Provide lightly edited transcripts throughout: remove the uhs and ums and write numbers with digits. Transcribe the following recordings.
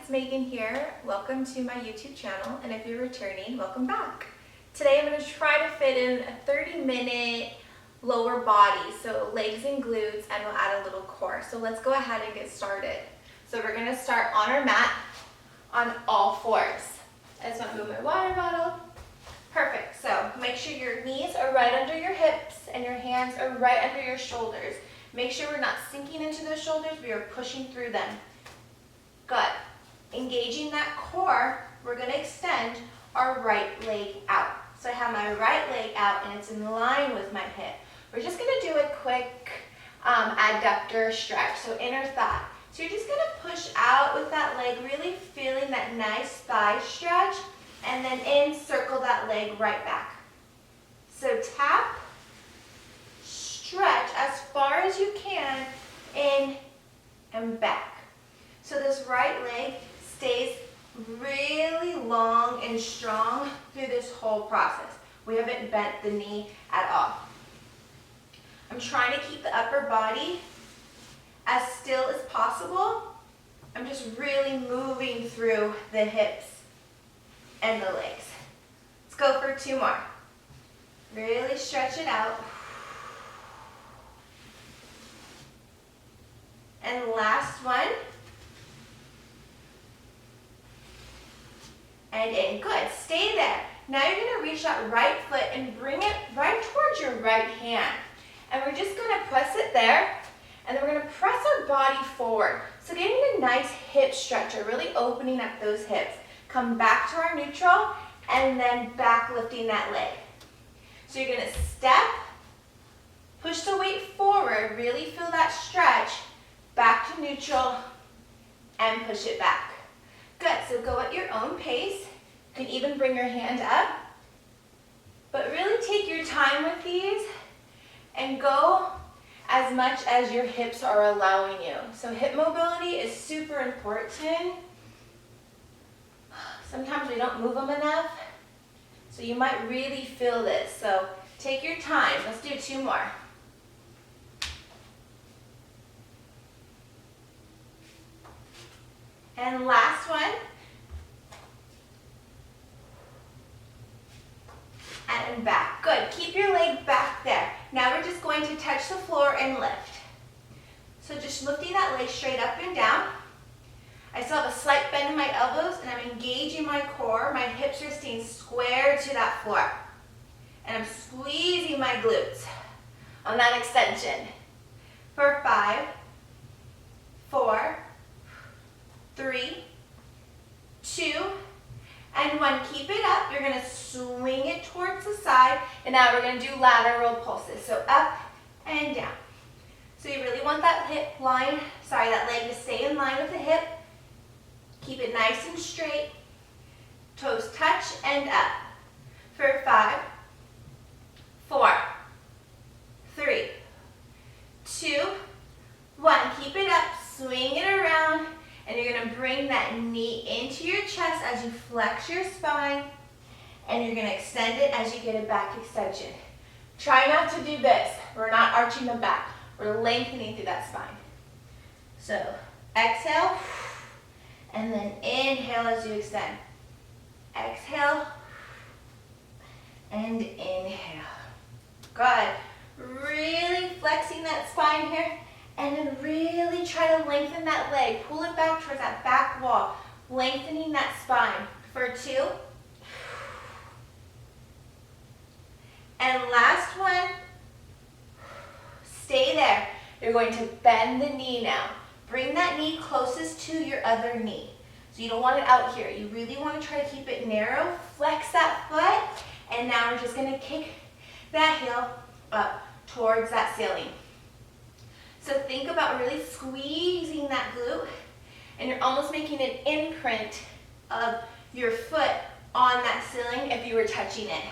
it's Megan here. Welcome to my YouTube channel, and if you're returning, welcome back. Today I'm going to try to fit in a 30-minute lower body, so legs and glutes, and we'll add a little core. So let's go ahead and get started. So we're going to start on our mat on all fours. I just want to move my water bottle. Perfect. So make sure your knees are right under your hips and your hands are right under your shoulders. Make sure we're not sinking into those shoulders, we are pushing through them. Good. Engaging that core, we're going to extend our right leg out. So I have my right leg out and it's in line with my hip. We're just going to do a quick adductor stretch, so inner thigh. So you're just going to push out with that leg, really feeling that nice thigh stretch, and then encircle that leg right back. So tap, stretch as far as you can, in and back. So this right leg stays really long and strong through this whole process. We haven't bent the knee at all. I'm trying to keep the upper body as still as possible. I'm just really moving through the hips and the legs. Let's go for 2 more. Really stretch it out. And last one. And in. Good. Stay there. Now you're going to reach that right foot and bring it right towards your right hand. And we're just going to press it there. And then we're going to press our body forward. So getting a nice hip stretcher, really opening up those hips. Come back to our neutral and then back lifting that leg. So you're going to step, push the weight forward, really feel that stretch, back to neutral, and push it back. Good, so go at your own pace. You can even bring your hand up. But really take your time with these and go as much as your hips are allowing you. So hip mobility is super important. Sometimes we don't move them enough. So you might really feel this. So take your time. Let's do 2 more. And last one. And back. Good. Keep your leg back there. Now we're just going to touch the floor and lift. So just lifting that leg straight up and down. I still have a slight bend in my elbows and I'm engaging my core. My hips are staying square to that floor. And I'm squeezing my glutes on that extension. For 5, 4, 3, 2, and 1. Keep it up. You're going to swing it towards the side. And now we're going to do lateral pulses. So up and down. So you really want that that leg to stay in line with the hip. Keep it nice and straight. Toes touch and up. For 5, 4, 3, 2, 1. Keep it up. Swing it around. And you're going to bring that knee into your chest as you flex your spine. And you're going to extend it as you get a back extension. Try not to do this. We're not arching the back. We're lengthening through that spine. So exhale. And then inhale as you extend. Exhale. And inhale. Good. Really flexing that spine here. And then really try to lengthen that leg. Pull it back towards that back wall. Lengthening that spine. For 2. And last one. Stay there. You're going to bend the knee now. Bring that knee closest to your other knee. So you don't want it out here. You really want to try to keep it narrow. Flex that foot. And now we're just going to kick that heel up towards that ceiling. So think about really squeezing that glute, and you're almost making an imprint of your foot on that ceiling if you were touching it.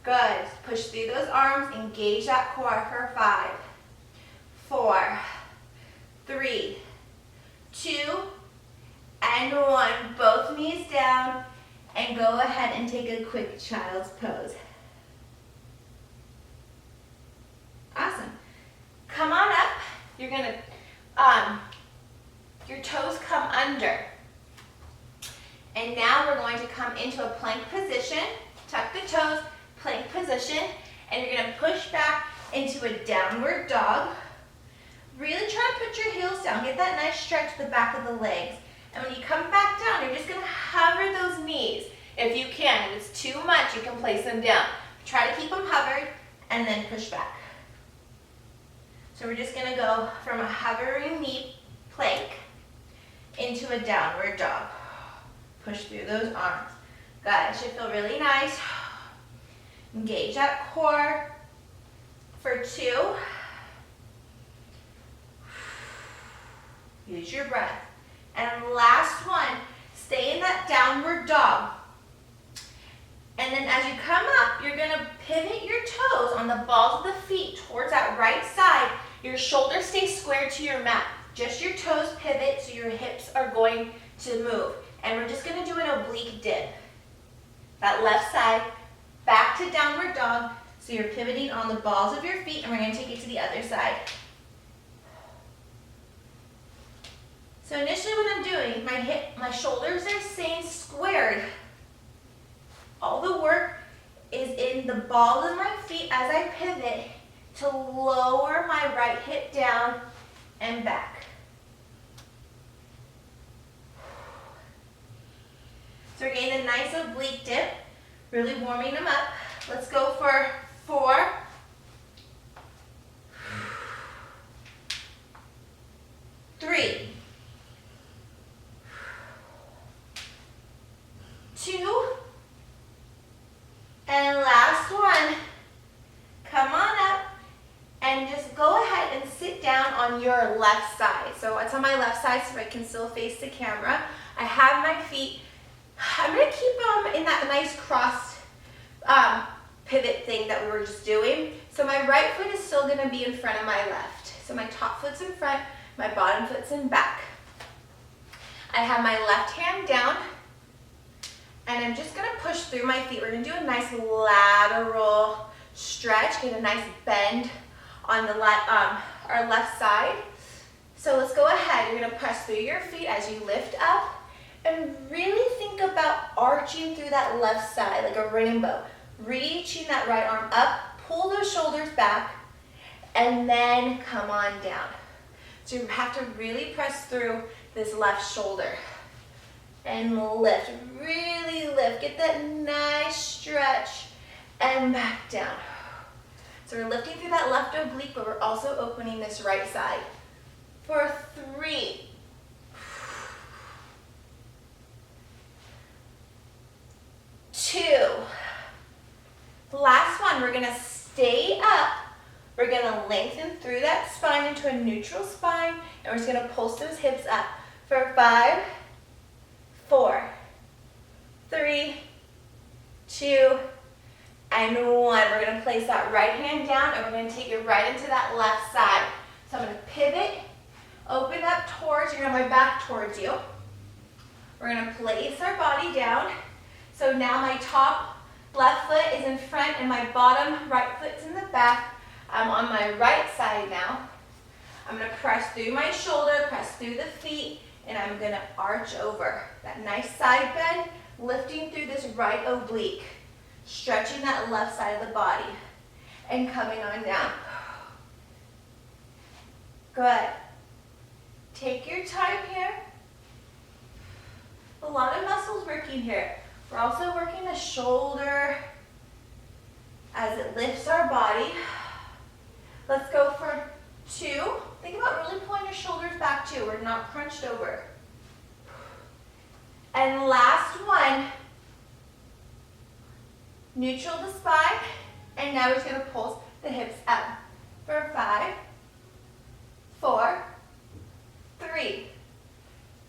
Good. Push through those arms, engage that core for 5, 4, 3, 2, and 1. Both knees down, and go ahead and take a quick child's pose. Awesome. Come on up. You're going to, your toes come under. And now we're going to come into a plank position, tuck the toes, plank position, and you're gonna push back into a downward dog. Really try to put your heels down, get that nice stretch to the back of the legs. And when you come back down, you're just gonna hover those knees. If you can, if it's too much, you can place them down. Try to keep them hovered and then push back. So we're just gonna go from a hovering knee plank into a downward dog. Push through those arms. Good, it should feel really nice. Engage that core for 2. Use your breath. And last one, stay in that downward dog. And then as you come up, you're gonna pivot your toes on the balls of the feet towards that right side. Your shoulders stay square to your mat. Just your toes pivot so your hips are going to move. And we're just gonna do an oblique dip. That left side, back to downward dog. So you're pivoting on the balls of your feet, and we're gonna take it to the other side. So initially what I'm doing, my shoulders are staying squared. All the work is in the balls of my feet as I pivot to lower my right hip down and back. So we're getting a nice oblique dip, really warming them up. Let's go for 4, 3, 2, and last one. Come on up and just go ahead and sit down on your left side. So it's on my left side so I can still face the camera. I have my feet, I'm gonna keep them in that nice crossed pivot thing that we were just doing. So my right foot is still gonna be in front of my left. So my top foot's in front, my bottom foot's in back. I have my left hand down, and I'm just gonna push through my feet. We're gonna do a nice lateral stretch, get a nice bend on the our left side. So let's go ahead. You're gonna press through your feet as you lift up, and really think about arching through that left side like a rainbow. Reaching that right arm up, pull those shoulders back, and then come on down. So you have to really press through this left shoulder. And lift, really lift. Get that nice stretch and back down. So we're lifting through that left oblique, but we're also opening this right side. For 3, 2. Last one, we're gonna stay up. We're gonna lengthen through that spine into a neutral spine, and we're just gonna pulse those hips up. For 5, 4, 3, 2, and 1. We're gonna place that right hand down, and we're gonna take it right into that left side. So I'm gonna pivot, open up towards, you're gonna have my back towards you. We're gonna place our body down. So now my top left foot is in front, and my bottom right foot's in the back. I'm on my right side now. I'm gonna press through my shoulder, press through the feet, and I'm gonna arch over. That nice side bend, lifting through this right oblique, stretching that left side of the body, and coming on down. Good. Take your time here. A lot of muscles working here. We're also working the shoulder as it lifts our body. Let's go for 2. Think about really pulling your shoulders back too. We're not crunched over. And last one. Neutral the spine. And now we're just going to pulse the hips up. For 5, 4, 3,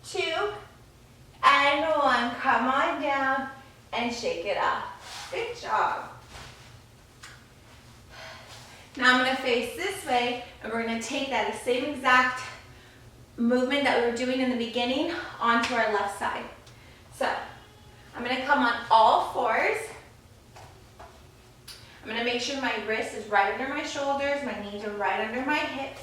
2, and 1. Come on down and shake it off. Good job. Now I'm going to face this way, and we're going to take that same exact movement that we were doing in the beginning onto our left side. So I'm going to come on all 4s. I'm going to make sure my wrist is right under my shoulders, my knees are right under my hips.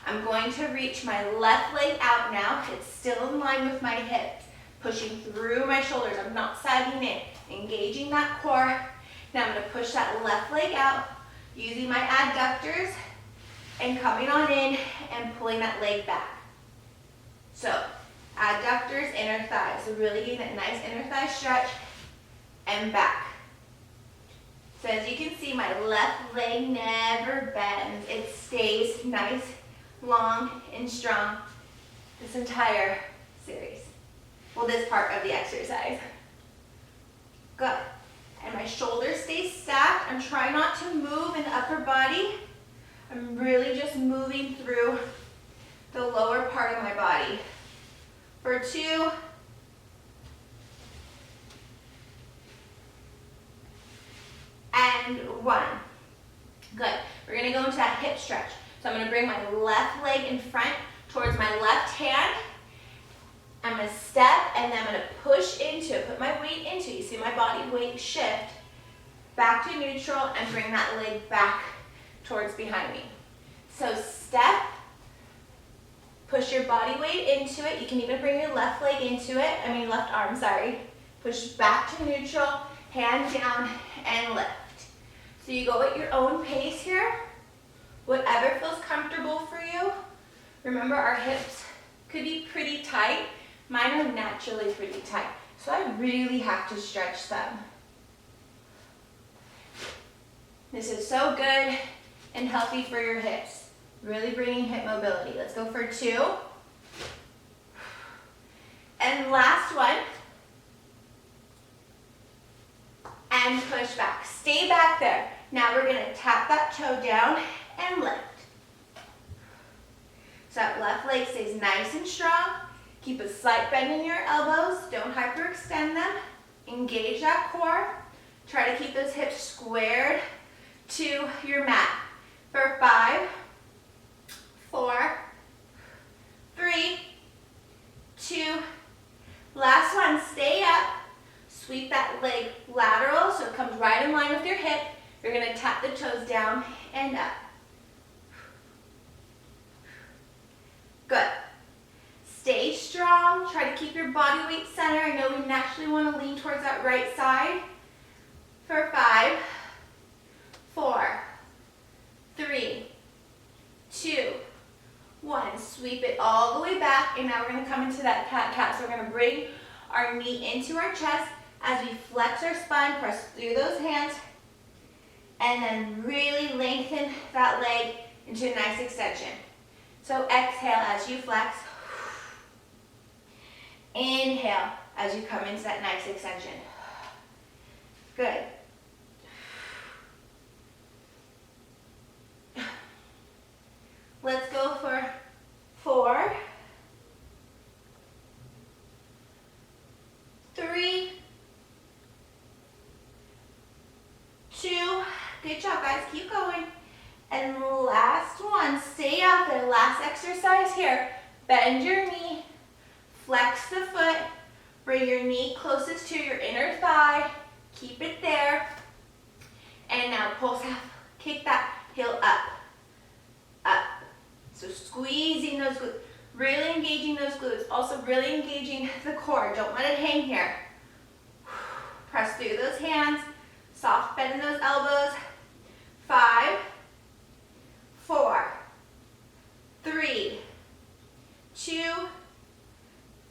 I'm going to reach my left leg out now. It's still in line with my hips. pushing through my shoulders. I'm not sagging in, engaging that core. Now I'm gonna push that left leg out, using my adductors and coming on in and pulling that leg back. So adductors, inner thighs. So really getting that nice inner thigh stretch and back. So as you can see, my left leg never bends. It stays nice, long, and strong this entire series. Well, this part of the exercise. Good. And my shoulders stay stacked. I'm trying not to move in the upper body. I'm really just moving through the lower part of my body. For 2, and 1. Good. We're going to go into that hip stretch. So I'm going to bring my left leg in front towards my left hand. I'm going to step and then I'm going to push into it, put my weight into it. You see my body weight shift back to neutral and bring that leg back towards behind me. So step, push your body weight into it. You can even bring your left leg into it, left arm, sorry. Push back to neutral, hand down and lift. So you go at your own pace here, whatever feels comfortable for you. Remember, our hips could be pretty tight. Mine are naturally pretty tight, so I really have to stretch them. This is so good and healthy for your hips. Really bringing hip mobility. Let's go for 2. And last one. And push back. Stay back there. Now we're going to tap that toe down and lift. So that left leg stays nice and strong. Keep a slight bend in your elbows. Don't hyperextend them. Engage that core. Try to keep those hips squared to your mat. For 5, 4, 3, 2. Last one. Stay up. Sweep that leg lateral so it comes right in line with your hip. You're going to tap the toes down and up. Good. Stay strong. Try to keep your body weight center. I know we naturally want to lean towards that right side. For 5, 4, 3, 2, 1. Sweep it all the way back. And now we're going to come into that cat-cat. So we're going to bring our knee into our chest. As we flex our spine, press through those hands, and then really lengthen that leg into a nice extension. So exhale as you flex. Inhale as you come into that nice extension. Good. Let's go for 4, 3, 2, good job guys, keep going. And last one, stay out there, last exercise here. Bend your knee, flex the foot, bring your knee closest to your inner thigh, keep it there. And now pulse out, kick that heel up, up. So squeezing those glutes, really engaging those glutes, also really engaging the core. Don't let it hang here. Press through those hands. Soft bend in those elbows. 5, 4, 3, 2,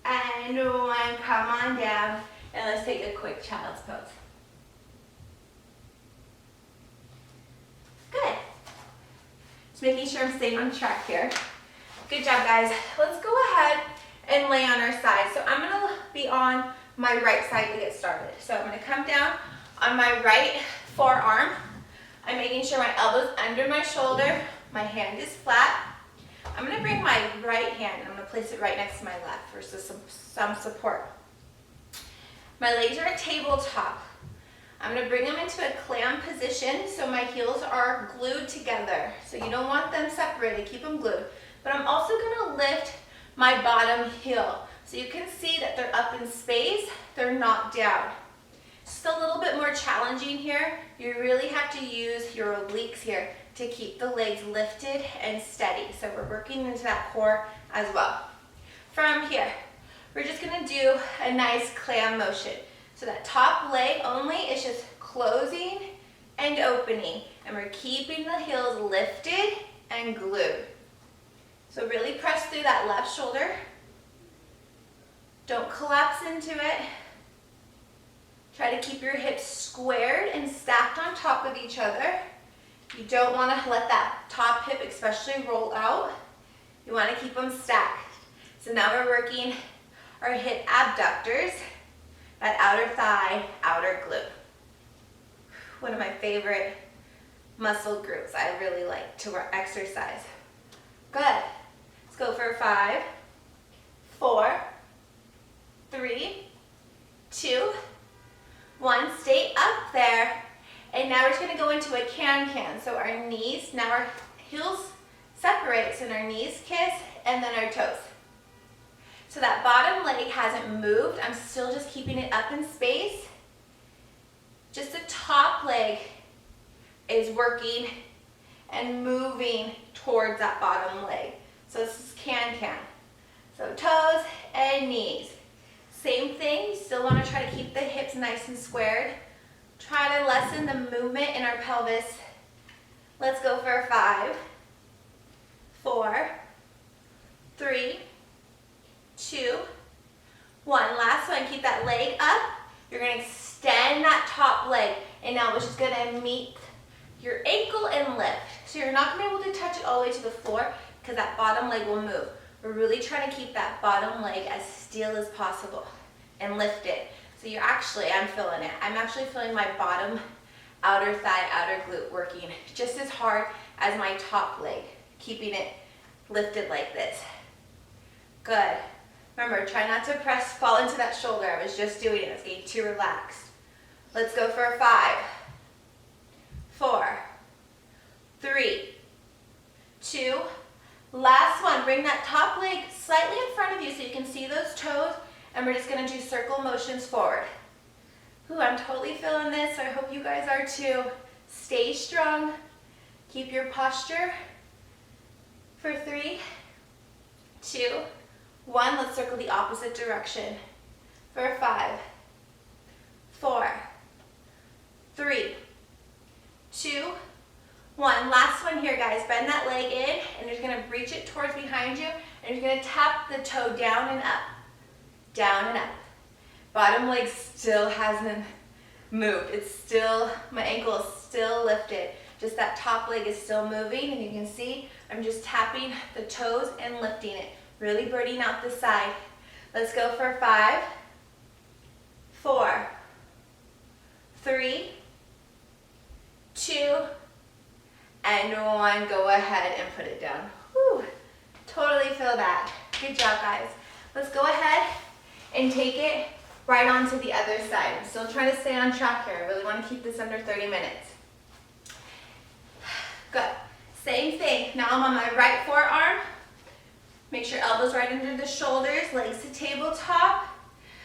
and 1. Come on down. And let's take a quick child's pose. Good. Just making sure I'm staying on track here. Good job, guys. Let's go ahead and lay on our side. So I'm going to be on my right side to get started. So I'm going to come down on my right forearm. I'm making sure my elbow's under my shoulder. My hand is flat. I'm going to bring my right hand. I'm going to place it right next to my left for some support. My legs are at tabletop. I'm going to bring them into a clam position so my heels are glued together. So you don't want them separated, keep them glued. But I'm also going to lift my bottom heel. So you can see that they're up in space, they're not down. Just a little bit more challenging here. You really have to use your obliques here to keep the legs lifted and steady. So we're working into that core as well. From here, we're just going to do do a nice clam motion. So that top leg only is just closing and opening. And we're keeping the heels lifted and glued. So really press through that left shoulder. Don't collapse into it. Try to keep your hips squared and stacked on top of each other. You don't want to let that top hip especially roll out. You want to keep them stacked. So now we're working our hip abductors, that outer thigh, outer glute. One of my favorite muscle groups I really like to exercise. Good. Let's go for 5, 4, 3, 2, 1. Stay up there. And now we're just going to go into a can-can. So our knees, now our heels separate. So our knees kiss and then our toes. So that bottom leg hasn't moved. I'm still just keeping it up in space. Just the top leg is working and moving towards that bottom leg. So this is can-can. So toes and knees. Same thing, you still want to try to keep the hips nice and squared. Try to lessen the movement in our pelvis. Let's go for 5, 4, 3, 2, 1. Last one, keep that leg up. You're going to extend that top leg. And now we're just going to meet your ankle and lift. So you're not going to be able to touch it all the way to the floor because that bottom leg will move. We're really trying to keep that bottom leg as still as possible and lift it. So you're actually, I'm feeling it. I'm actually feeling my bottom outer thigh, outer glute working just as hard as my top leg, keeping it lifted like this. Good. Remember, try not to fall into that shoulder. I was just doing it. It's getting too relaxed. Let's go for 5, 4, 3, 2, last one. Bring that top leg slightly in front of you so you can see those toes, and we're just going to do circle motions forward. Ooh, I'm totally feeling this. I hope you guys are too. Stay strong. Keep your posture. For 3, 2, 1. Let's circle the opposite direction. For 5, 4, 3, 2, 1. Last one here, guys. Bend that leg in, and you're going to reach it towards behind you, and you're going to tap the toe down and up. Down and up. Bottom leg still hasn't moved. It's still, my ankle is still lifted. Just that top leg is still moving, and you can see I'm just tapping the toes and lifting it. Really burning out the side. Let's go for 5, 4, 3, 2, and 1. Go ahead and put it down. Whew. Totally feel that. Good job, guys. Let's go ahead and take it right onto the other side. I'm still trying to stay on track here. I really want to keep this under 30 minutes. Good. Same thing. Now I'm on my right forearm. Make sure elbows right under the shoulders, legs to tabletop.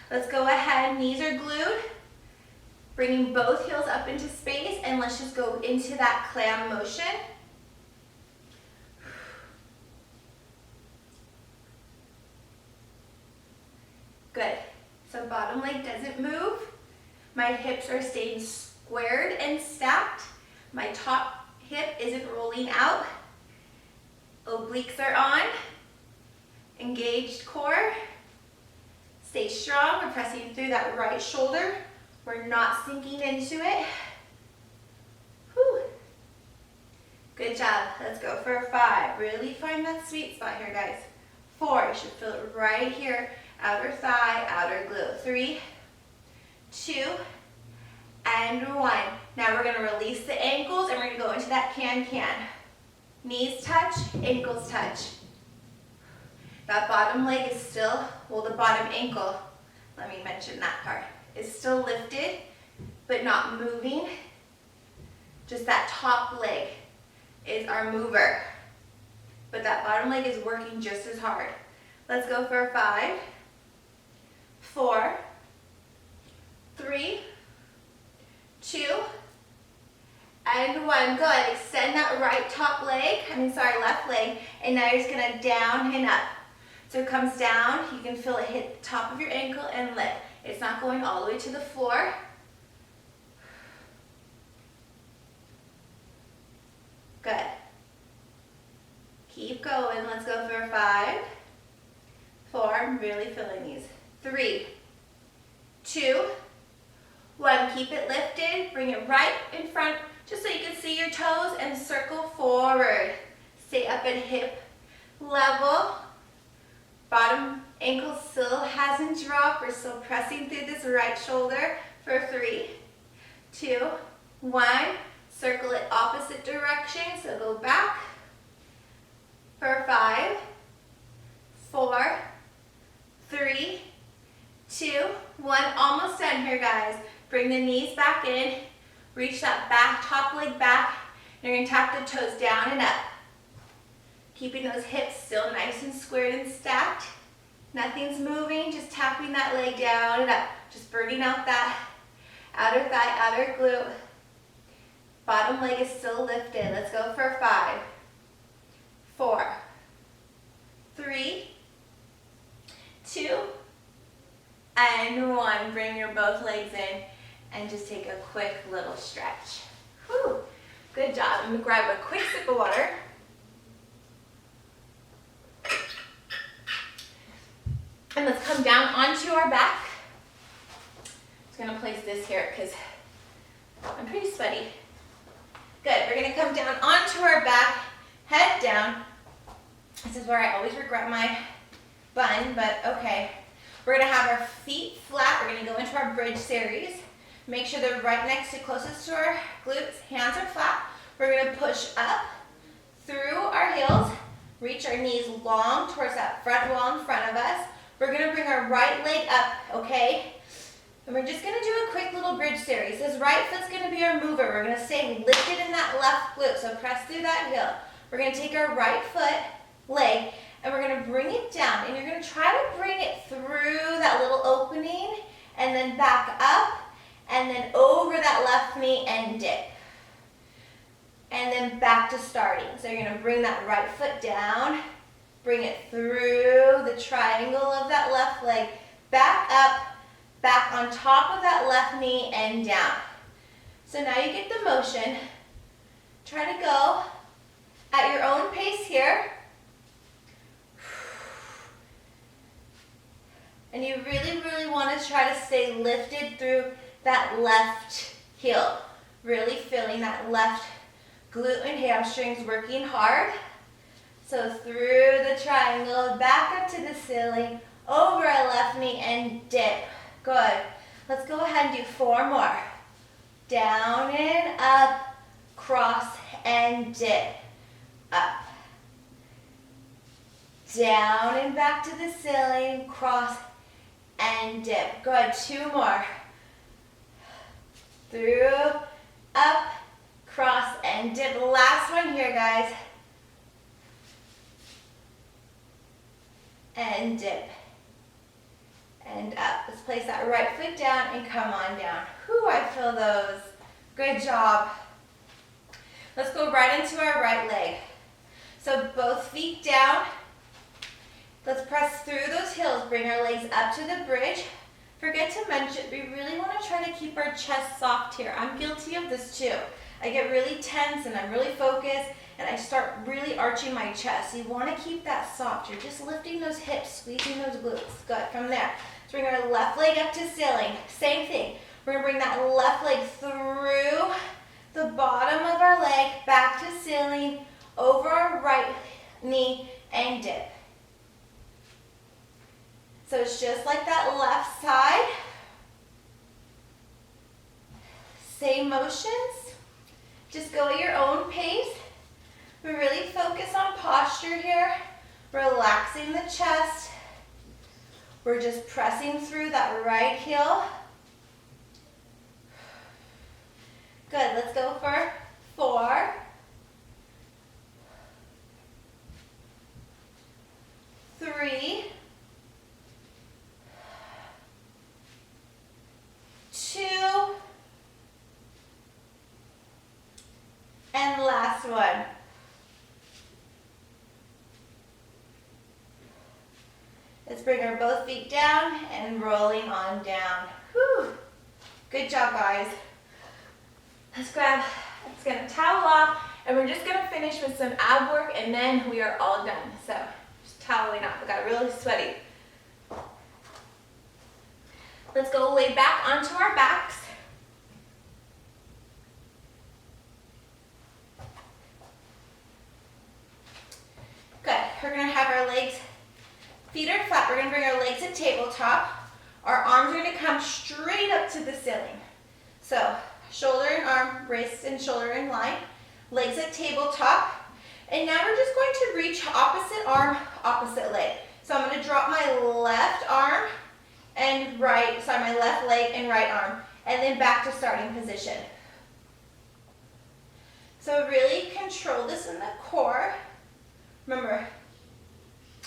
Let's go ahead, knees are glued. Bringing both heels up into space, and let's just go into that clam motion. Good. So bottom leg doesn't move. My hips are staying squared and stacked. My top hip isn't rolling out. Obliques are on. Engaged core. Stay strong. We're pressing through that right shoulder. We're not sinking into it. Whew. Good job. Let's go for 5. Really find that sweet spot here, guys. 4. You should feel it right here. Outer thigh, outer glute. 3, 2, and 1. Now we're going to release the ankles, and we're going to go into that can-can. Knees touch, ankles touch. That bottom leg is still, well, the bottom ankle, let me mention that part, is still lifted, but not moving. Just that top leg is our mover. But that bottom leg is working just as hard. Let's go for 5, 4, 3, 2, and 1. Good. Extend that left leg, and now you're just gonna down and up. So it comes down, you can feel it hit the top of your ankle and lift. It's not going all the way to the floor. Good. Keep going. Let's go for 5, 4. I'm really feeling these. 3, 2, 1. Keep it lifted. Bring it right in front just so you can see your toes and circle forward. Stay up at hip level. Bottom ankle still hasn't dropped. We're still pressing through this right shoulder for 3, 2, 1. Circle it opposite direction. So go back for 5, 4, 3, 2, 1. Almost done here, guys. Bring the knees back in. Reach that back, top leg back. You're going to tap the toes down and up. Keeping those hips still nice and squared and stacked. Nothing's moving, just tapping that leg down and up. Just burning out that outer thigh, outer glute. Bottom leg is still lifted. Let's go for 5, 4, 3, 2, and 1. Bring your both legs in and just take a quick little stretch. Whew. Good job. I'm going to grab a quick sip of water. And let's come down onto our back. Just going to place this here because I'm pretty sweaty. Good. We're going to come down onto our back, head down. This is where I always regret my bun, but okay. We're going to have our feet flat. We're going to go into our bridge series. Make sure they're right next to, closest to our glutes. Hands are flat. We're going to push up through our heels. Reach our knees long towards that front wall in front of us. We're going to bring our right leg up, okay? And we're just going to do a quick little bridge series. This right foot's going to be our mover. We're going to stay lifted in that left glute, so press through that heel. We're going to take our right foot, leg, and we're going to bring it down. And you're going to try to bring it through that little opening, and then back up, and then over that left knee and dip. And then back to starting. So you're going to bring that right foot down, bring it through the triangle of that left leg, back up, back on top of that left knee and down. So now you get the motion. Try to go at your own pace here. And you really, really want to try to stay lifted through that left heel. Really feeling that left glute and hamstrings working hard. So through the triangle, back up to the ceiling, over our left knee and dip. Good. Let's go ahead and do 4 more. Down and up, cross and dip. Up. Down and back to the ceiling, cross and dip. Good. 2 more. Through, up, cross and dip. Last one here, guys. And dip. And up. Let's place that right foot down and come on down. Whew, I feel those. Good job. Let's go right into our right leg. So both feet down. Let's press through those heels. Bring our legs up to the bridge. Forget to mention, we really want to try to keep our chest soft here. I'm guilty of this too. I get really tense and I'm really focused and I start really arching my chest. You want to keep that soft. You're just lifting those hips, squeezing those glutes. Good. From there, let's bring our left leg up to ceiling. Same thing. We're going to bring that left leg through the bottom of our leg, back to ceiling, over our right knee, and dip. So it's just like that left side. Same motions. Just go at your own pace. We really focus on posture here, relaxing the chest. We're just pressing through that right heel. Good, let's go for 4, 3, 2, and last one. Let's bring our both feet down and rolling on down. Whew. Good job, guys. Let's get a towel off, and we're just gonna finish with some ab work, and then we are all done. So just toweling off. We got really sweaty. Let's go lay back onto our backs. Good. We're gonna have our legs, feet are flat. We're gonna bring our legs to tabletop. Our arms are gonna come straight up to the ceiling. So shoulder and arm, wrist and shoulder in line, legs at tabletop. And now we're just going to reach opposite arm, opposite leg. So I'm gonna drop my left arm and my left leg and right arm, and then back to starting position. So really control this in the core. Remember,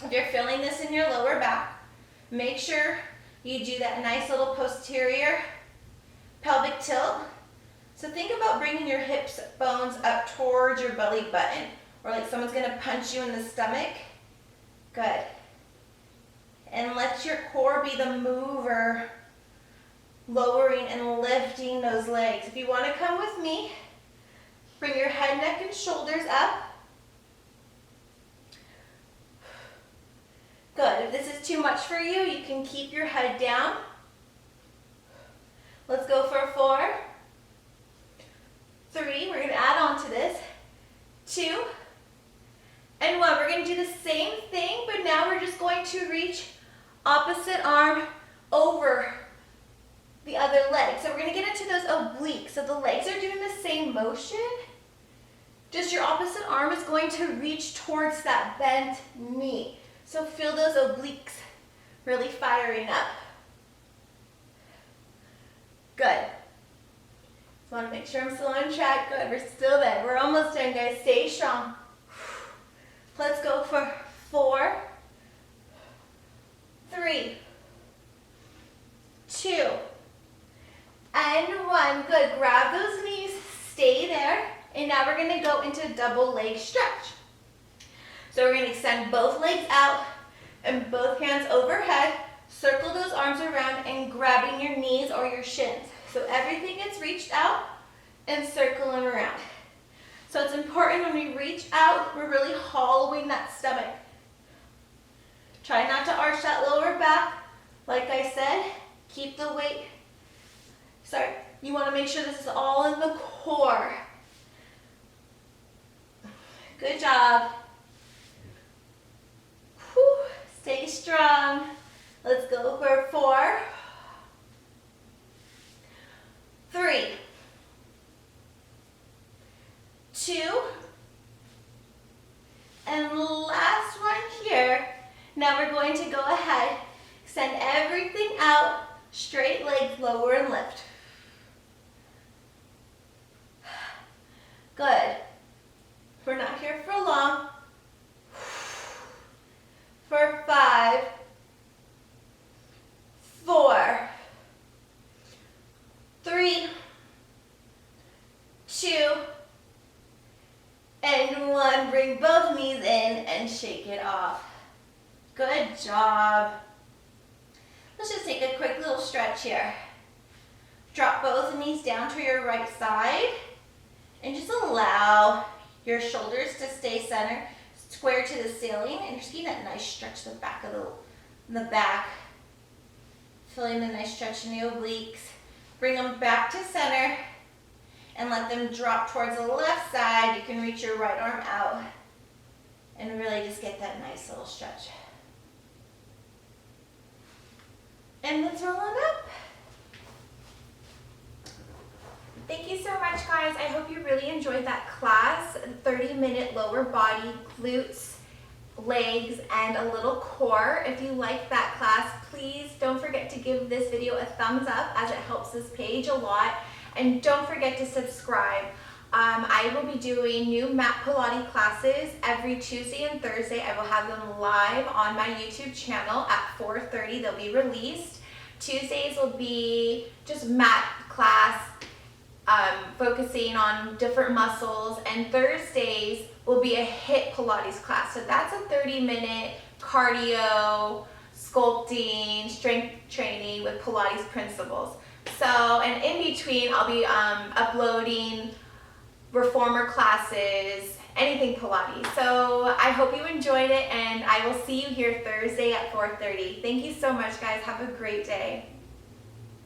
if you're feeling this in your lower back, make sure you do that nice little posterior pelvic tilt. So think about bringing your hips bones up towards your belly button, or like someone's gonna punch you in the stomach. Good. And let your core be the mover, lowering and lifting those legs. If you wanna come with me, bring your head, neck, and shoulders up. Good. If this is too much for you, you can keep your head down. Let's go for 4, 3. We're going to add on to this. 2, and 1. We're going to do the same thing, but now we're just going to reach opposite arm over the other leg. So we're going to get into those obliques. So the legs are doing the same motion. Just your opposite arm is going to reach towards that bent knee. So feel those obliques really firing up. Good. Just want to make sure I'm still on track. Good, we're still there. We're almost done, guys. Stay strong. Let's go for 4, 3, 2, and 1. Good. Grab those knees. Stay there. And now we're going to go into double leg stretch. So we're going to extend both legs out and both hands overhead. Circle those arms around and grabbing your knees or your shins. So everything gets reached out and circling around. So it's important when we reach out, we're really hollowing that stomach. Try not to arch that lower back. Like I said, keep the weight. You want to make sure this is all in the core. Good job. Whew. Stay strong. Let's go for 4, 3, 2, and last one here. Now we're going to go ahead, extend everything out, straight legs, lower and lift. Good. We're not here for long. For 5, 4, 3, 2, and 1. Bring both knees in and shake it off. Good job. Let's just take a quick little stretch here. Drop both knees down to your right side and just allow your shoulders to stay centered, square to the ceiling, and just getting that nice stretch to the back of the back. Feeling the nice stretch in the obliques. Bring them back to center and let them drop towards the left side. You can reach your right arm out and really just get that nice little stretch. And let's roll on up. Thank you so much, guys. I hope you really enjoyed that class. 30-minute lower body, glutes, legs, and a little core. If you like that class, please don't forget to give this video a thumbs up as it helps this page a lot. And don't forget to subscribe. I will be doing new mat Pilates classes every Tuesday and Thursday. I will have them live on my YouTube channel at 4:30. They'll be released. Tuesdays will be just mat class, focusing on different muscles, and Thursdays will be a HIIT Pilates class. So that's a 30-minute cardio, sculpting, strength training with Pilates principles. So, and in between, I'll be uploading reformer classes, anything Pilates. So I hope you enjoyed it, and I will see you here Thursday at 4:30. Thank you so much, guys. Have a great day.